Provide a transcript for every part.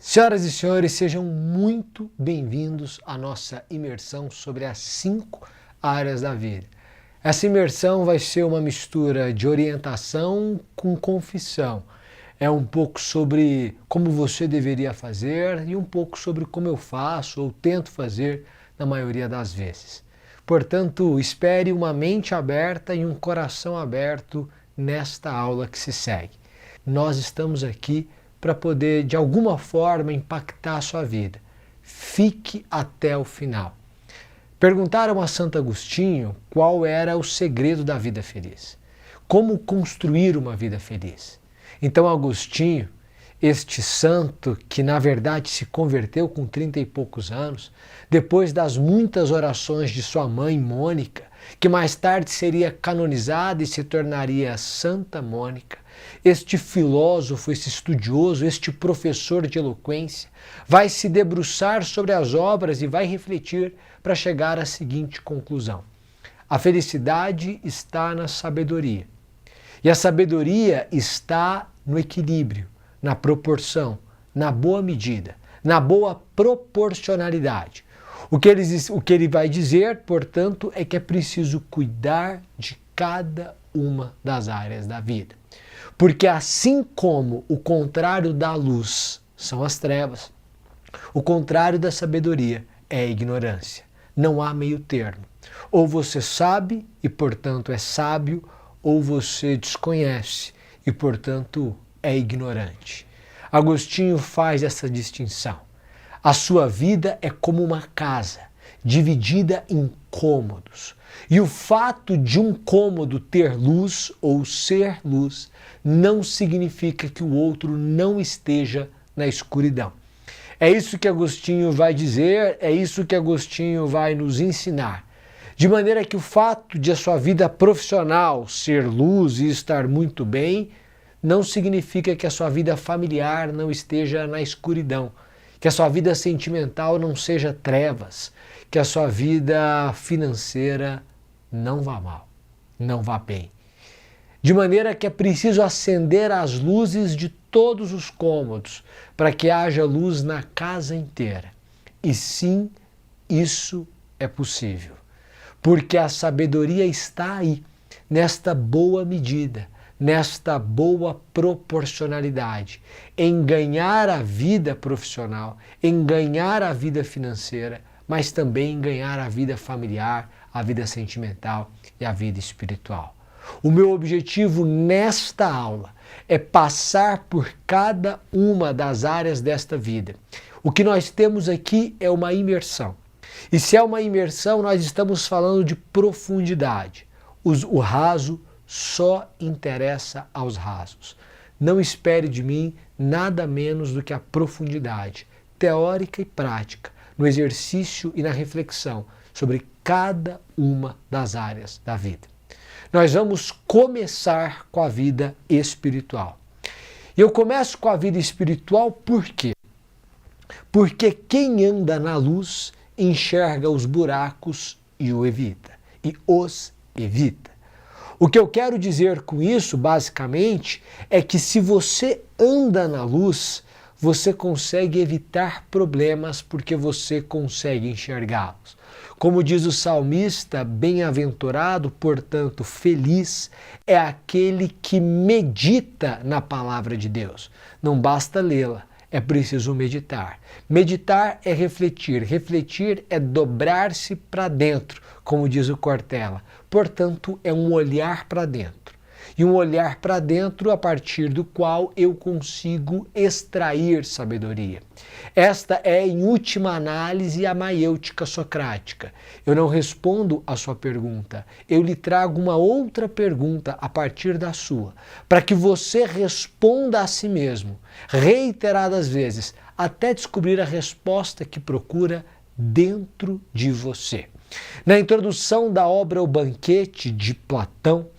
Senhoras e senhores, sejam muito bem-vindos à nossa imersão sobre as 5 áreas da vida. Essa imersão vai ser uma mistura de orientação com confissão. É um pouco sobre como você deveria fazer e um pouco sobre como eu faço ou tento fazer na maioria das vezes. Portanto, espere uma mente aberta e um coração aberto nesta aula que se segue. Nós estamos aqui para poder, de alguma forma, impactar a sua vida. Fique até o final. Perguntaram a Santo Agostinho qual era o segredo da vida feliz. Como construir uma vida feliz. Então Agostinho, este santo que na verdade se converteu com 30 e poucos anos, depois das muitas orações de sua mãe Mônica, que mais tarde seria canonizada e se tornaria Santa Mônica, este filósofo, esse estudioso, este professor de eloquência, vai se debruçar sobre as obras e vai refletir para chegar à seguinte conclusão: a felicidade está na sabedoria. E a sabedoria está no equilíbrio, na proporção, na boa medida, na boa proporcionalidade. O que ele vai dizer, portanto, é que é preciso cuidar de cada uma das áreas da vida. Porque assim como o contrário da luz são as trevas, o contrário da sabedoria é a ignorância. Não há meio termo. Ou você sabe e, portanto, é sábio, ou você desconhece e, portanto, é ignorante. Agostinho faz essa distinção. A sua vida é como uma casa, dividida em cômodos. E o fato de um cômodo ter luz ou ser luz não significa que o outro não esteja na escuridão. É isso que Agostinho vai dizer, é isso que Agostinho vai nos ensinar. De maneira que o fato de a sua vida profissional ser luz e estar muito bem, não significa que a sua vida familiar não esteja na escuridão, que a sua vida sentimental não seja trevas, que a sua vida financeira não vá mal, não vá bem. De maneira que é preciso acender as luzes de todos os cômodos para que haja luz na casa inteira. E sim, isso é possível. Porque a sabedoria está aí, nesta boa medida, nesta boa proporcionalidade, em ganhar a vida profissional, em ganhar a vida financeira, mas também em ganhar a vida familiar, a vida sentimental e a vida espiritual. O meu objetivo nesta aula é passar por cada uma das áreas desta vida. O que nós temos aqui é uma imersão. E se é uma imersão, nós estamos falando de profundidade. O raso só interessa aos rasos. Não espere de mim nada menos do que a profundidade teórica e prática no exercício e na reflexão sobre cada uma das áreas da vida. Nós vamos começar com a vida espiritual. E eu começo com a vida espiritual por quê? Porque quem anda na luz enxerga os buracos e os evita. O que eu quero dizer com isso, basicamente, é que se você anda na luz, você consegue evitar problemas porque você consegue enxergá-los. Como diz o salmista, bem-aventurado, portanto feliz, é aquele que medita na palavra de Deus. Não basta lê-la, é preciso meditar. Meditar é refletir, refletir é dobrar-se para dentro, como diz o Cortella. Portanto, é um olhar para dentro. E um olhar para dentro a partir do qual eu consigo extrair sabedoria. Esta é, em última análise, a maiêutica socrática. Eu não respondo a sua pergunta, eu lhe trago uma outra pergunta a partir da sua, para que você responda a si mesmo, reiteradas vezes, até descobrir a resposta que procura dentro de você. Na introdução da obra O Banquete, de Platão,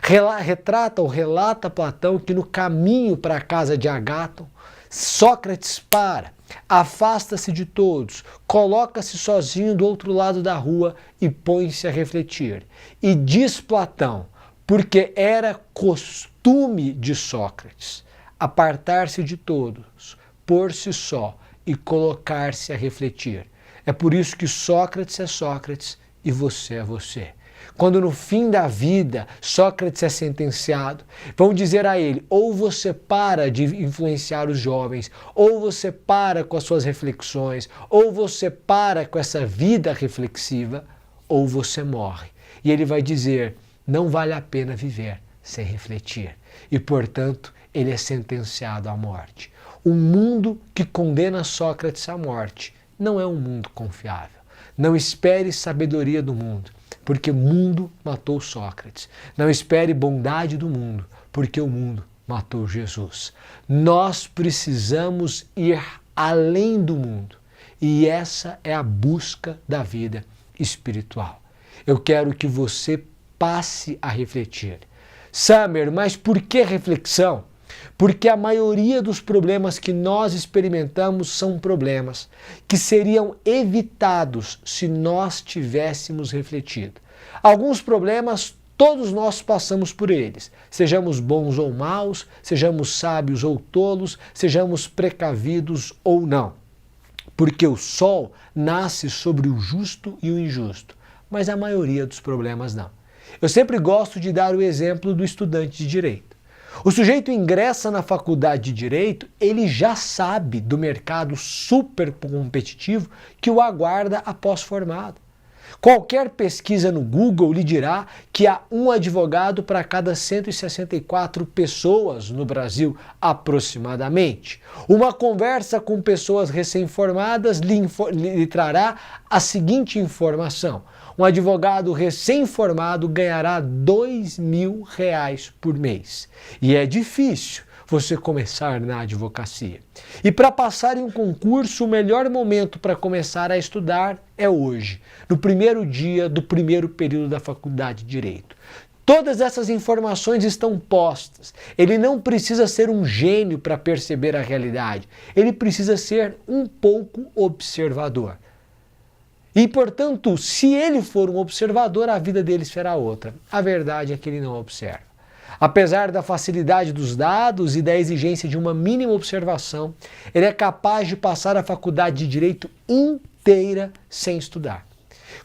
relata Platão que no caminho para a casa de Agáton, Sócrates para, afasta-se de todos, coloca-se sozinho do outro lado da rua e põe-se a refletir. E diz Platão, porque era costume de Sócrates apartar-se de todos, por si só e colocar-se a refletir. É por isso que Sócrates é Sócrates e você é você. Quando no fim da vida Sócrates é sentenciado, vão dizer a ele: ou você para de influenciar os jovens, ou você para com as suas reflexões, ou você para com essa vida reflexiva, ou você morre. E ele vai dizer: não vale a pena viver sem refletir. E, portanto, ele é sentenciado à morte. O mundo que condena Sócrates à morte não é um mundo confiável. Não espere sabedoria do mundo, porque o mundo matou Sócrates. Não espere bondade do mundo, porque o mundo matou Jesus. Nós precisamos ir além do mundo. E essa é a busca da vida espiritual. Eu quero que você passe a refletir. Samer, mas por que reflexão? Porque a maioria dos problemas que nós experimentamos são problemas que seriam evitados se nós tivéssemos refletido. Alguns problemas, todos nós passamos por eles, sejamos bons ou maus, sejamos sábios ou tolos, sejamos precavidos ou não. Porque o sol nasce sobre o justo e o injusto, mas a maioria dos problemas não. Eu sempre gosto de dar o exemplo do estudante de direito. O sujeito ingressa na faculdade de Direito, ele já sabe do mercado super competitivo que o aguarda após formado. Qualquer pesquisa no Google lhe dirá que há um advogado para cada 164 pessoas no Brasil, aproximadamente. Uma conversa com pessoas recém-formadas lhe trará a seguinte informação: um advogado recém-formado ganhará R$2.000 por mês. E é difícil você começar na advocacia. E para passar em um concurso, o melhor momento para começar a estudar é hoje, no primeiro dia do primeiro período da faculdade de Direito. Todas essas informações estão postas. Ele não precisa ser um gênio para perceber a realidade. Ele precisa ser um pouco observador. E, portanto, se ele for um observador, a vida dele será outra. A verdade é que ele não observa. Apesar da facilidade dos dados e da exigência de uma mínima observação, ele é capaz de passar a faculdade de Direito inteira sem estudar.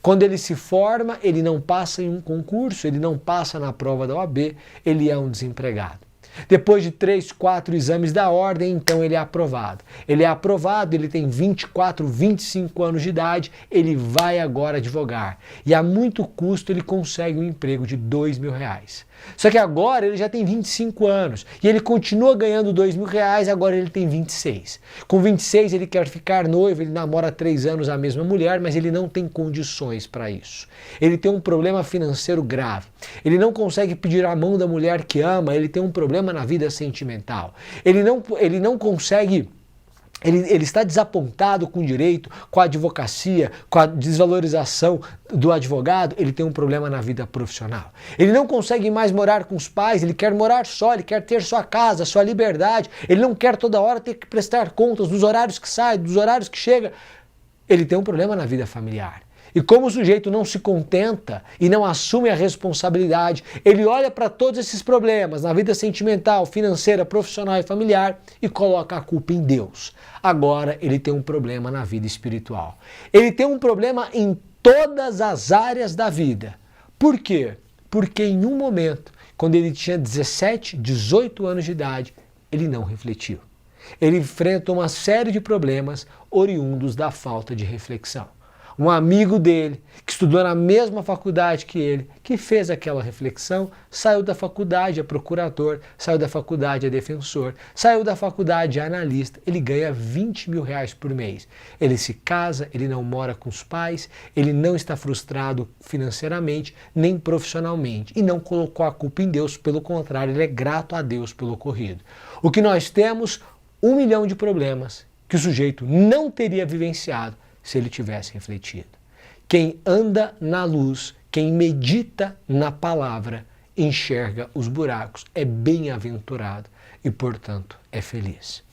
Quando ele se forma, ele não passa em um concurso, ele não passa na prova da OAB, ele é um desempregado. Depois de 3, 4 exames da ordem, então ele é aprovado. Ele é aprovado, ele tem 24, 25 anos de idade, ele vai agora advogar. E a muito custo ele consegue um emprego de R$2.000. Só que agora ele já tem 25 anos e ele continua ganhando R$2.000, agora ele tem 26. Com 26 ele quer ficar noivo, ele namora há 3 anos a mesma mulher, mas ele não tem condições para isso. Ele tem um problema financeiro grave. Ele não consegue pedir a mão da mulher que ama, ele tem um problema na vida sentimental. Ele não consegue... Ele está desapontado com o direito, com a advocacia, com a desvalorização do advogado, ele tem um problema na vida profissional. Ele não consegue mais morar com os pais, ele quer morar só, ele quer ter sua casa, sua liberdade, ele não quer toda hora ter que prestar contas dos horários que sai, dos horários que chega. Ele tem um problema na vida familiar. E como o sujeito não se contenta e não assume a responsabilidade, ele olha para todos esses problemas na vida sentimental, financeira, profissional e familiar e coloca a culpa em Deus. Agora ele tem um problema na vida espiritual. Ele tem um problema em todas as áreas da vida. Por quê? Porque em um momento, quando ele tinha 17, 18 anos de idade, ele não refletiu. Ele enfrenta uma série de problemas oriundos da falta de reflexão. Um amigo dele, que estudou na mesma faculdade que ele, que fez aquela reflexão, saiu da faculdade, é procurador, saiu da faculdade, é defensor, saiu da faculdade, é analista, ele ganha R$20.000 por mês. Ele se casa, ele não mora com os pais, ele não está frustrado financeiramente, nem profissionalmente, e não colocou a culpa em Deus, pelo contrário, ele é grato a Deus pelo ocorrido. O que nós temos, 1 milhão de problemas que o sujeito não teria vivenciado se ele tivesse refletido. Quem anda na luz, quem medita na palavra, enxerga os buracos, é bem-aventurado e, portanto, é feliz.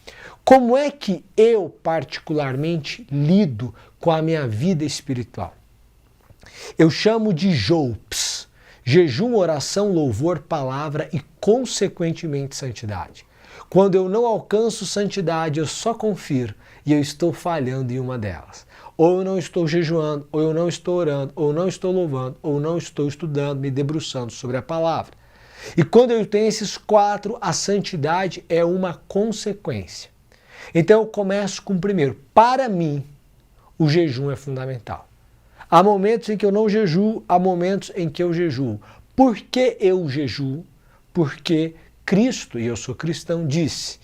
Como é que eu, particularmente, lido com a minha vida espiritual? Eu chamo de JOLPS, jejum, oração, louvor, palavra e, consequentemente, santidade. Quando eu não alcanço santidade, eu só confiro e eu estou falhando em uma delas. Ou eu não estou jejuando, ou eu não estou orando, ou não estou louvando, ou não estou estudando, me debruçando sobre a palavra. E quando eu tenho esses 4, a santidade é uma consequência. Então eu começo com o primeiro. Para mim, o jejum é fundamental. Há momentos em que eu não jejuo, há momentos em que eu jejuo. Por que eu jejuo? Porque Cristo, e eu sou cristão, disse: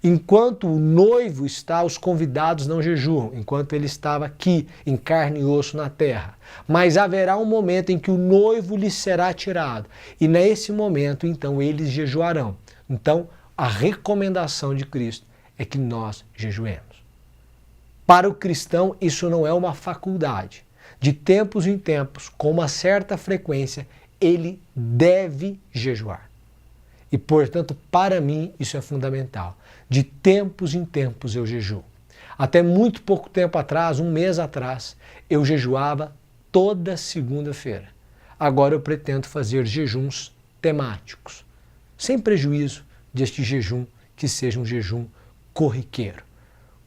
enquanto o noivo está, os convidados não jejuam, enquanto ele estava aqui, em carne e osso na terra. Mas haverá um momento em que o noivo lhes será tirado, e nesse momento, então, eles jejuarão. Então, a recomendação de Cristo é que nós jejuemos. Para o cristão, isso não é uma faculdade. De tempos em tempos, com uma certa frequência, ele deve jejuar. E, portanto, para mim, isso é fundamental. De tempos em tempos eu jejuo. Até muito pouco tempo atrás, um mês atrás, eu jejuava toda segunda-feira. Agora eu pretendo fazer jejuns temáticos, sem prejuízo deste jejum que seja um jejum corriqueiro.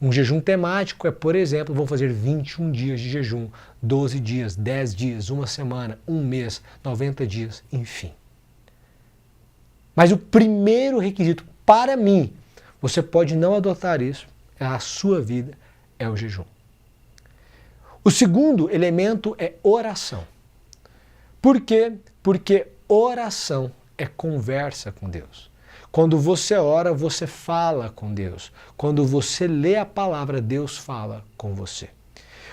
Um jejum temático é, por exemplo, vou fazer 21 dias de jejum, 12 dias, 10 dias, uma semana, um mês, 90 dias, enfim. Mas o primeiro requisito para mim, você pode não adotar isso, é a sua vida, é o jejum. O segundo elemento é oração. Por quê? Porque oração é conversa com Deus. Quando você ora, você fala com Deus. Quando você lê a palavra, Deus fala com você.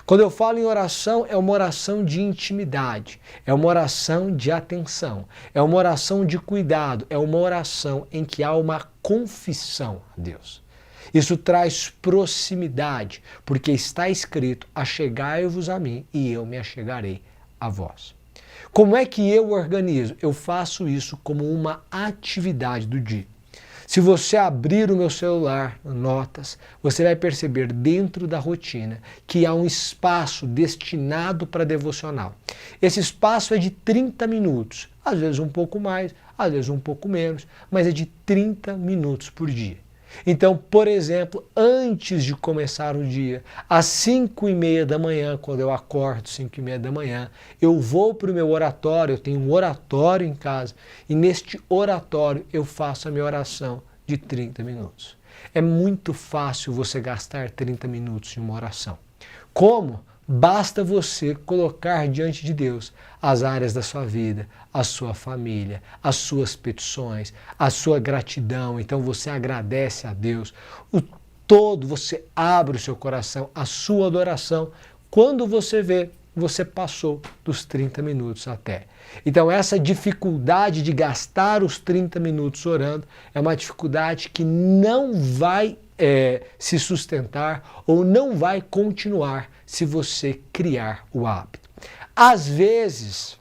Quando eu falo em oração, é uma oração de intimidade, é uma oração de atenção, é uma oração de cuidado, é uma oração em que há uma confissão a Deus. Isso traz proximidade, porque está escrito: achegai-vos a mim e eu me achegarei a vós. Como é que eu organizo? Eu faço isso como uma atividade do dia. Se você abrir o meu celular, notas, você vai perceber dentro da rotina que há um espaço destinado para devocional. Esse espaço é de 30 minutos, às vezes um pouco mais, às vezes um pouco menos, mas é de 30 minutos por dia. Então, por exemplo, antes de começar o dia, às 5h30 da manhã, quando eu acordo, 5h30 da manhã, eu vou para o meu oratório, eu tenho um oratório em casa, e neste oratório eu faço a minha oração de 30 minutos. É muito fácil você gastar 30 minutos em uma oração. Como? Basta você colocar diante de Deus as áreas da sua vida, a sua família, as suas petições, a sua gratidão. Então você agradece a Deus. O todo, você abre o seu coração, a sua adoração. Quando você vê, você passou dos 30 minutos até. Então essa dificuldade de gastar os 30 minutos orando é uma dificuldade que não vai se sustentar ou não vai continuar se você criar o hábito. Às vezes,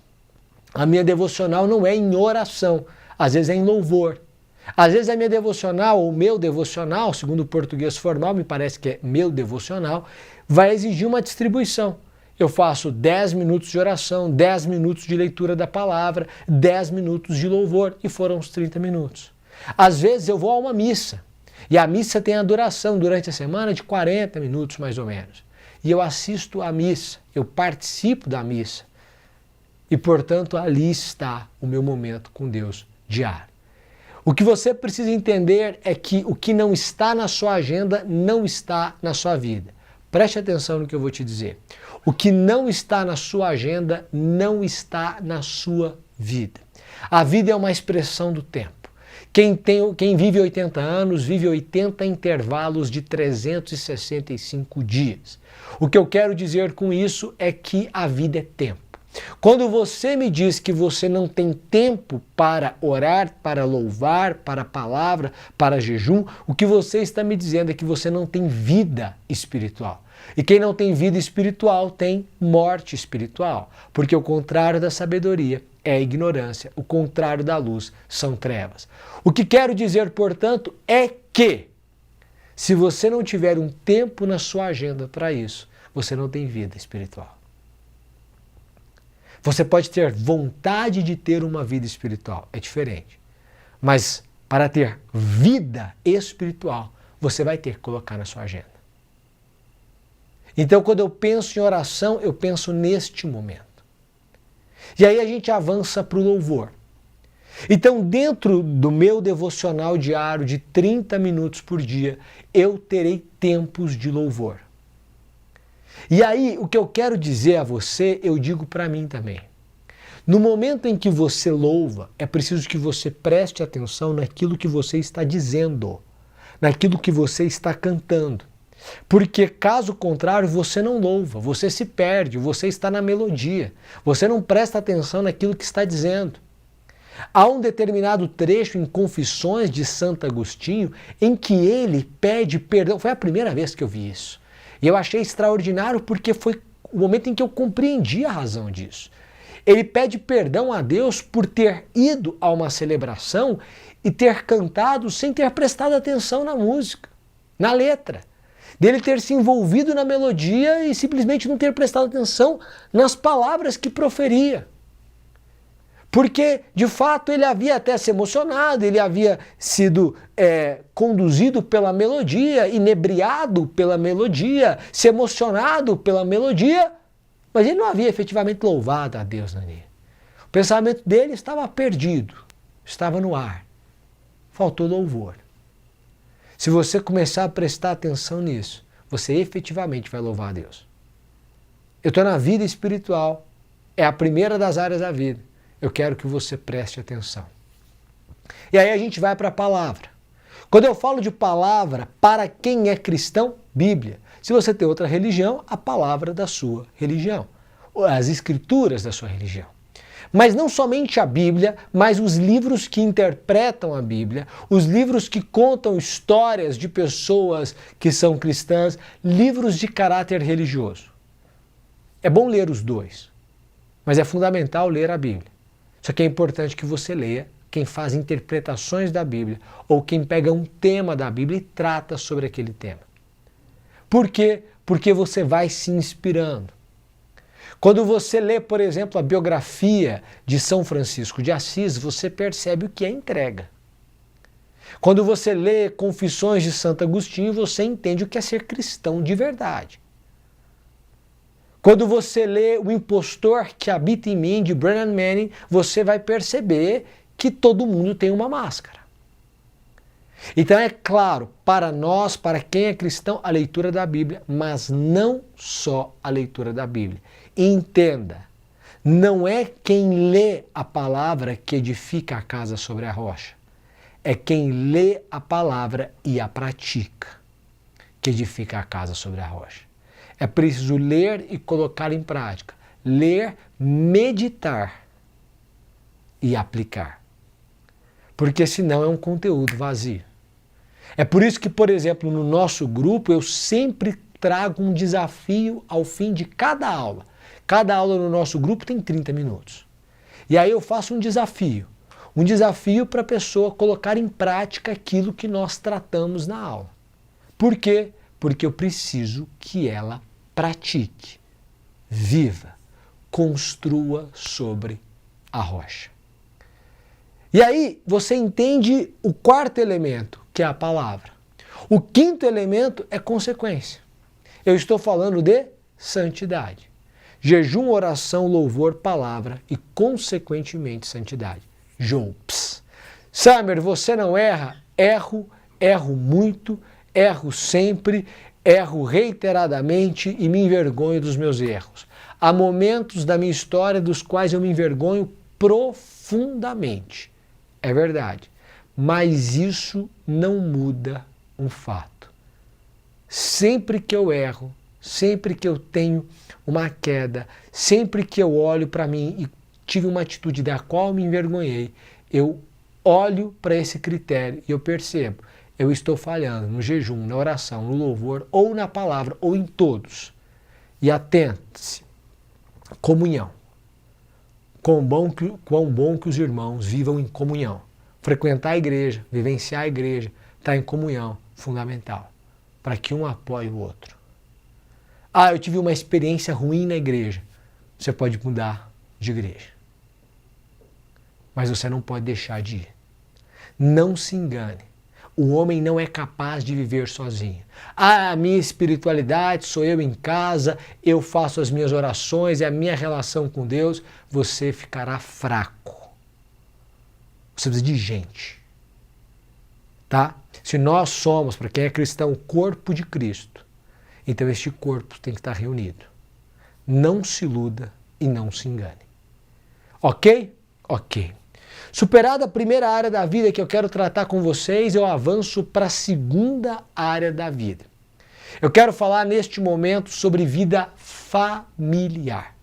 a minha devocional não é em oração, às vezes é em louvor. Às vezes a minha devocional, ou meu devocional, segundo o português formal, me parece que é meu devocional, vai exigir uma distribuição. Eu faço 10 minutos de oração, 10 minutos de leitura da palavra, 10 minutos de louvor, e foram os 30 minutos. Às vezes eu vou a uma missa, e a missa tem a duração durante a semana de 40 minutos mais ou menos. E eu assisto à missa, eu participo da missa. E, portanto, ali está o meu momento com Deus diário. O que você precisa entender é que o que não está na sua agenda não está na sua vida. Preste atenção no que eu vou te dizer. O que não está na sua agenda não está na sua vida. A vida é uma expressão do tempo. Quem vive 80 anos, vive 80 intervalos de 365 dias. O que eu quero dizer com isso é que a vida é tempo. Quando você me diz que você não tem tempo para orar, para louvar, para a palavra, para jejum, o que você está me dizendo é que você não tem vida espiritual. E quem não tem vida espiritual tem morte espiritual, porque o contrário da sabedoria é a ignorância, o contrário da luz são trevas. O que quero dizer, portanto, é que se você não tiver um tempo na sua agenda para isso, você não tem vida espiritual. Você pode ter vontade de ter uma vida espiritual, é diferente. Mas para ter vida espiritual, você vai ter que colocar na sua agenda. Então, quando eu penso em oração, eu penso neste momento. E aí a gente avança para o louvor. Então, dentro do meu devocional diário de 30 minutos por dia, eu terei tempos de louvor. E aí, o que eu quero dizer a você, eu digo para mim também. No momento em que você louva, é preciso que você preste atenção naquilo que você está dizendo, naquilo que você está cantando. Porque caso contrário, você não louva, você se perde, você está na melodia, você não presta atenção naquilo que está dizendo. Há um determinado trecho em Confissões de Santo Agostinho em que ele pede perdão. Foi a primeira vez que eu vi isso. E eu achei extraordinário porque foi o momento em que eu compreendi a razão disso. Ele pede perdão a Deus por ter ido a uma celebração e ter cantado sem ter prestado atenção na música, na letra. Dele ter se envolvido na melodia e simplesmente não ter prestado atenção nas palavras que proferia. Porque, de fato, ele havia até se emocionado, ele havia sido conduzido pela melodia, inebriado pela melodia, se emocionado pela melodia, mas ele não havia efetivamente louvado a Deus ali. O pensamento dele estava perdido, estava no ar. Faltou louvor. Se você começar a prestar atenção nisso, você efetivamente vai louvar a Deus. Eu estou na vida espiritual, é a primeira das áreas da vida. Eu quero que você preste atenção. E aí a gente vai para a palavra. Quando eu falo de palavra, para quem é cristão, Bíblia. Se você tem outra religião, a palavra da sua religião. As escrituras da sua religião. Mas não somente a Bíblia, mas os livros que interpretam a Bíblia, os livros que contam histórias de pessoas que são cristãs, livros de caráter religioso. É bom ler os dois, mas é fundamental ler a Bíblia. Só que é importante que você leia quem faz interpretações da Bíblia ou quem pega um tema da Bíblia e trata sobre aquele tema. Por quê? Porque você vai se inspirando. Quando você lê, por exemplo, a biografia de São Francisco de Assis, você percebe o que é entrega. Quando você lê Confissões de Santo Agostinho, você entende o que é ser cristão de verdade. Quando você lê O Impostor que Habita em Mim, de Brennan Manning, você vai perceber que todo mundo tem uma máscara. Então é claro, para nós, para quem é cristão, a leitura da Bíblia, mas não só a leitura da Bíblia. Entenda, não é quem lê a palavra que edifica a casa sobre a rocha. É quem lê a palavra e a pratica que edifica a casa sobre a rocha. É preciso ler e colocar em prática. Ler, meditar e aplicar. Porque senão é um conteúdo vazio. É por isso que, por exemplo, no nosso grupo eu sempre trago um desafio ao fim de cada aula. Cada aula no nosso grupo tem 30 minutos. E aí eu faço um desafio. Um desafio para a pessoa colocar em prática aquilo que nós tratamos na aula. Por quê? Porque eu preciso que ela pratique, viva, construa sobre a rocha. E aí você entende o quarto elemento, que é a palavra. O quinto elemento é consequência. Eu estou falando de santidade. Jejum, oração, louvor, palavra e, consequentemente, santidade. Jobs. Samer, você não erra? Erro, erro muito, erro sempre, erro reiteradamente e me envergonho dos meus erros. Há momentos da minha história dos quais eu me envergonho profundamente. É verdade. Mas isso não muda um fato. Sempre que eu erro, sempre que eu tenho uma queda, sempre que eu olho para mim e tive uma atitude da qual me envergonhei, eu olho para esse critério e eu percebo, eu estou falhando no jejum, na oração, no louvor, ou na palavra, ou em todos. E atente-se, comunhão. Quão bom que os irmãos vivam em comunhão. Frequentar a igreja, vivenciar a igreja, estar em comunhão, fundamental, para que um apoie o outro. Ah, eu tive uma experiência ruim na igreja. Você pode mudar de igreja. Mas você não pode deixar de ir. Não se engane. O homem não é capaz de viver sozinho. A minha espiritualidade, sou eu em casa, eu faço as minhas orações, é a minha relação com Deus. Você ficará fraco. Você precisa de gente. Tá? Se nós somos, para quem é cristão, o corpo de Cristo, então este corpo tem que estar reunido. Não se iluda e não se engane. Ok? Ok. Superada a primeira área da vida que eu quero tratar com vocês, eu avanço para a segunda área da vida. Eu quero falar neste momento sobre vida familiar.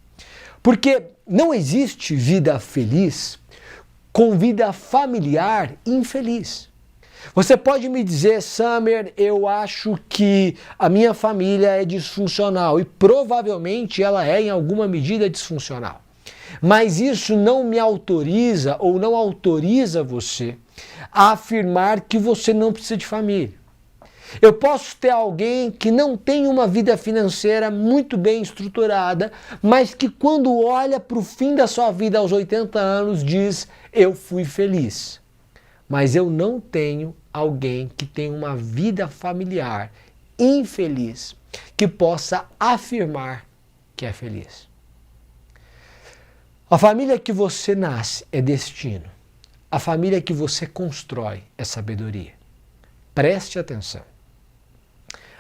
Porque não existe vida feliz com vida familiar infeliz. Você pode me dizer, Summer, eu acho que a minha família é disfuncional, e provavelmente ela é em alguma medida disfuncional. Mas isso não me autoriza ou não autoriza você a afirmar que você não precisa de família. Eu posso ter alguém que não tem uma vida financeira muito bem estruturada, mas que quando olha para o fim da sua vida aos 80 anos diz, eu fui feliz. Mas eu não tenho alguém que tenha uma vida familiar infeliz que possa afirmar que é feliz. A família que você nasce é destino. A família que você constrói é sabedoria. Preste atenção.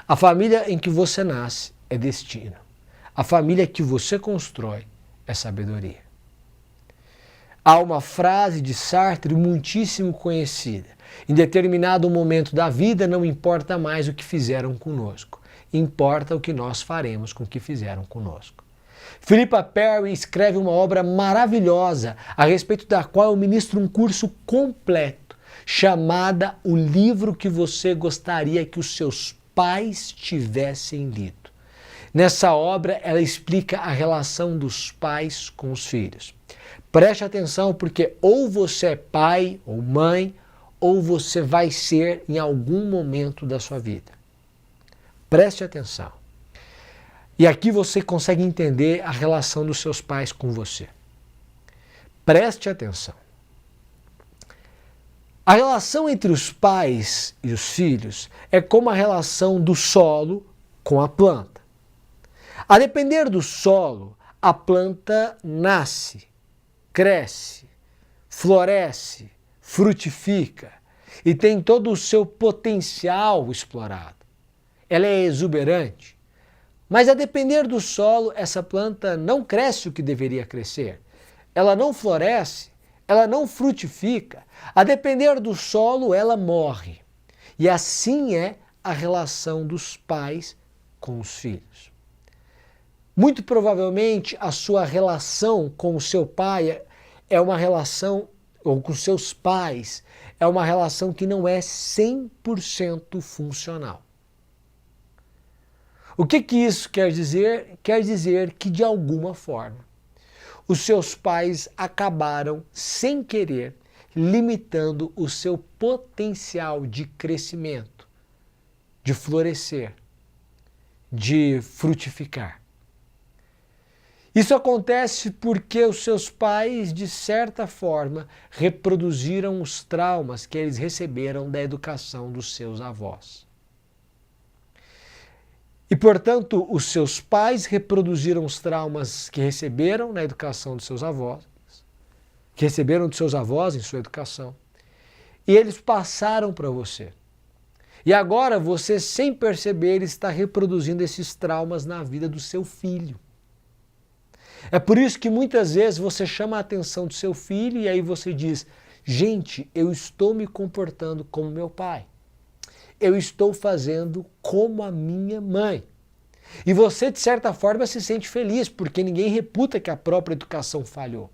A família em que você nasce é destino. A família que você constrói é sabedoria. Há uma frase de Sartre muitíssimo conhecida. Em determinado momento da vida não importa mais o que fizeram conosco. Importa o que nós faremos com o que fizeram conosco. Philippa Perry escreve uma obra maravilhosa a respeito da qual eu ministro um curso completo, chamada O Livro que Você Gostaria que os Seus Pais Tivessem Lido. Nessa obra, ela explica a relação dos pais com os filhos. Preste atenção, porque ou você é pai ou mãe, ou você vai ser em algum momento da sua vida. Preste atenção. E aqui você consegue entender a relação dos seus pais com você. Preste atenção. A relação entre os pais e os filhos é como a relação do solo com a planta. A depender do solo, a planta nasce, cresce, floresce, frutifica e tem todo o seu potencial explorado. Ela é exuberante. Mas a depender do solo, essa planta não cresce o que deveria crescer. Ela não floresce, ela não frutifica. A depender do solo, ela morre. E assim é a relação dos pais com os filhos. Muito provavelmente a sua relação com o seu pai é uma relação, ou com seus pais, é uma relação que não é 100% funcional. O que isso quer dizer? Quer dizer que, de alguma forma, os seus pais acabaram, sem querer, limitando o seu potencial de crescimento, de florescer, de frutificar. Isso acontece porque os seus pais, de certa forma, reproduziram os traumas que eles receberam da educação dos seus avós. E, portanto, os seus pais reproduziram os traumas que receberam na educação dos seus avós, que receberam dos seus avós em sua educação, e eles passaram para você. E agora você, sem perceber, está reproduzindo esses traumas na vida do seu filho. É por isso que muitas vezes você chama a atenção do seu filho e aí você diz, gente, eu estou me comportando como meu pai. Eu estou fazendo como a minha mãe. E você, de certa forma, se sente feliz, porque ninguém reputa que a própria educação falhou.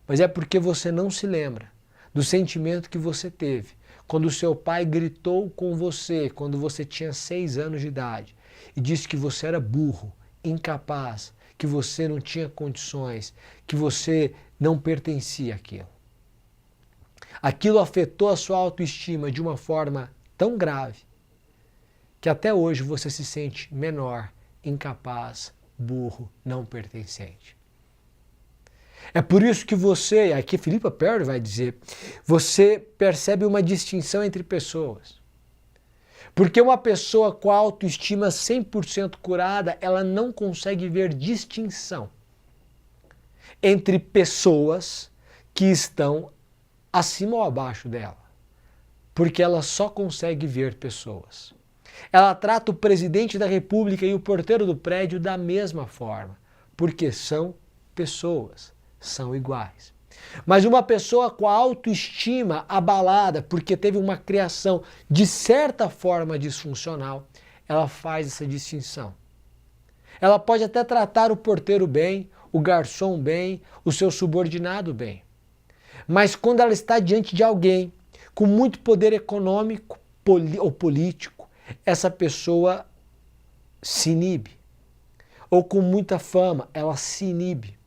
Mas é porque você não se lembra do sentimento que você teve quando o seu pai gritou com você, quando você tinha 6 anos de idade, e disse que você era burro, incapaz, que você não tinha condições, que você não pertencia àquilo. Aquilo afetou a sua autoestima de uma forma tão grave que até hoje você se sente menor, incapaz, burro, não pertencente. É por isso que você, aqui Philippa Perry vai dizer, você percebe uma distinção entre pessoas. Porque uma pessoa com a autoestima 100% curada, ela não consegue ver distinção entre pessoas que estão acima ou abaixo dela. Porque ela só consegue ver pessoas. Ela trata o presidente da República e o porteiro do prédio da mesma forma, porque são pessoas, são iguais. Mas uma pessoa com a autoestima abalada, porque teve uma criação de certa forma disfuncional, ela faz essa distinção. Ela pode até tratar o porteiro bem, o garçom bem, o seu subordinado bem. Mas quando ela está diante de alguém com muito poder econômico ou político, essa pessoa se inibe. Ou com muita fama, ela se inibe.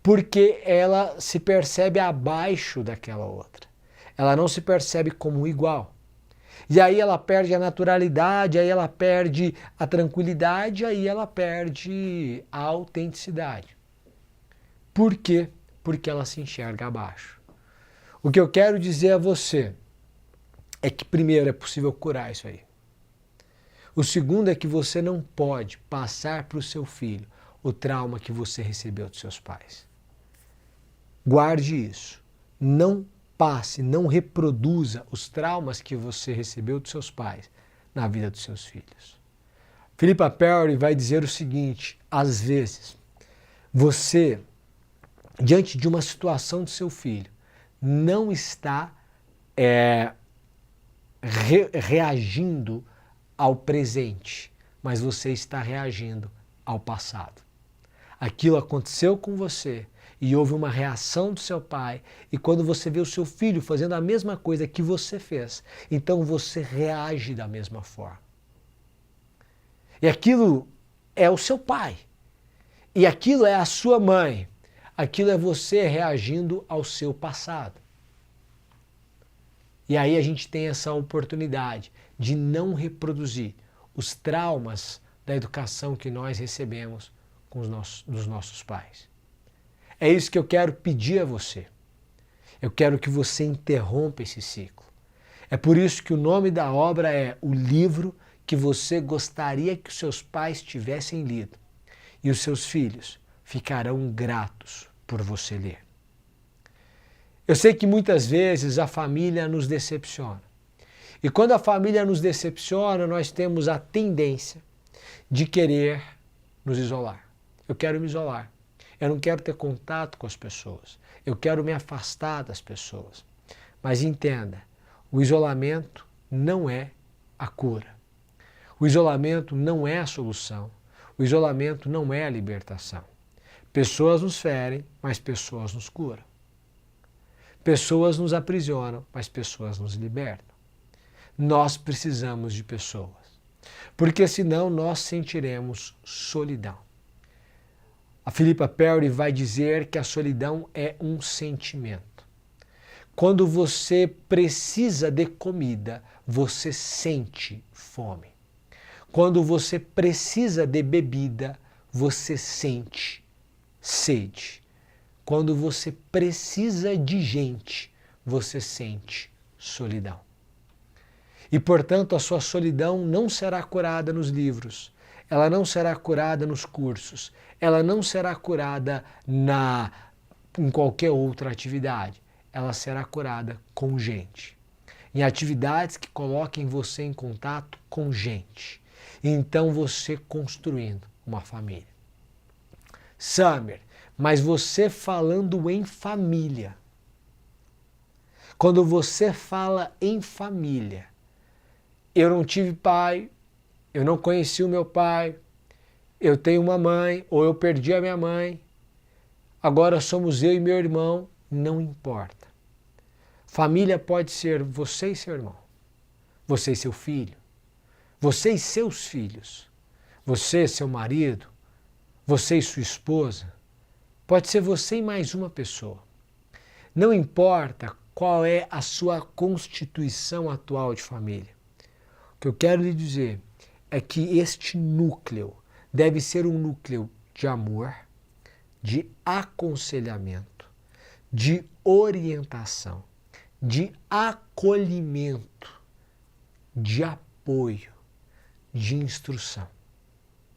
Porque ela se percebe abaixo daquela outra. Ela não se percebe como igual. E aí ela perde a naturalidade, aí ela perde a tranquilidade, aí ela perde a autenticidade. Por quê? Porque ela se enxerga abaixo. O que eu quero dizer a você é que, primeiro, é possível curar isso aí. O segundo é que você não pode passar para o seu filho o trauma que você recebeu dos seus pais. Guarde isso. Não passe, não reproduza os traumas que você recebeu dos seus pais na vida dos seus filhos. Philippa Perry vai dizer o seguinte: às vezes, você, diante de uma situação do seu filho, não está reagindo ao presente, mas você está reagindo ao passado. Aquilo aconteceu com você e houve uma reação do seu pai, e quando você vê o seu filho fazendo a mesma coisa que você fez, então você reage da mesma forma. E aquilo é o seu pai, e aquilo é a sua mãe, aquilo é você reagindo ao seu passado. E aí a gente tem essa oportunidade de não reproduzir os traumas da educação que nós recebemos dos nossos pais. É isso que eu quero pedir a você. Eu quero que você interrompa esse ciclo. É por isso que o nome da obra é O Livro que Você Gostaria que os Seus Pais Tivessem Lido. E os seus filhos ficarão gratos por você ler. Eu sei que muitas vezes a família nos decepciona. E quando a família nos decepciona, nós temos a tendência de querer nos isolar. Eu quero me isolar. Eu não quero ter contato com as pessoas. Eu quero me afastar das pessoas. Mas entenda, o isolamento não é a cura. O isolamento não é a solução. O isolamento não é a libertação. Pessoas nos ferem, mas pessoas nos curam. Pessoas nos aprisionam, mas pessoas nos libertam. Nós precisamos de pessoas, porque senão nós sentiremos solidão. A Philippa Perry vai dizer que a solidão é um sentimento. Quando você precisa de comida, você sente fome. Quando você precisa de bebida, você sente sede. Quando você precisa de gente, você sente solidão. E, portanto, a sua solidão não será curada nos livros, ela não será curada nos cursos, ela não será curada em qualquer outra atividade, ela será curada com gente. Em atividades que coloquem você em contato com gente. E então você construindo uma família. Summer, mas você falando em família. Quando você fala em família, eu não tive pai, eu não conheci o meu pai, eu tenho uma mãe, ou eu perdi a minha mãe, agora somos eu e meu irmão, não importa. Família pode ser você e seu irmão, você e seu filho, você e seus filhos, você e seu marido, você e sua esposa, pode ser você e mais uma pessoa. Não importa qual é a sua constituição atual de família. O que eu quero lhe dizer é que este núcleo deve ser um núcleo de amor, de aconselhamento, de orientação, de acolhimento, de apoio, de instrução.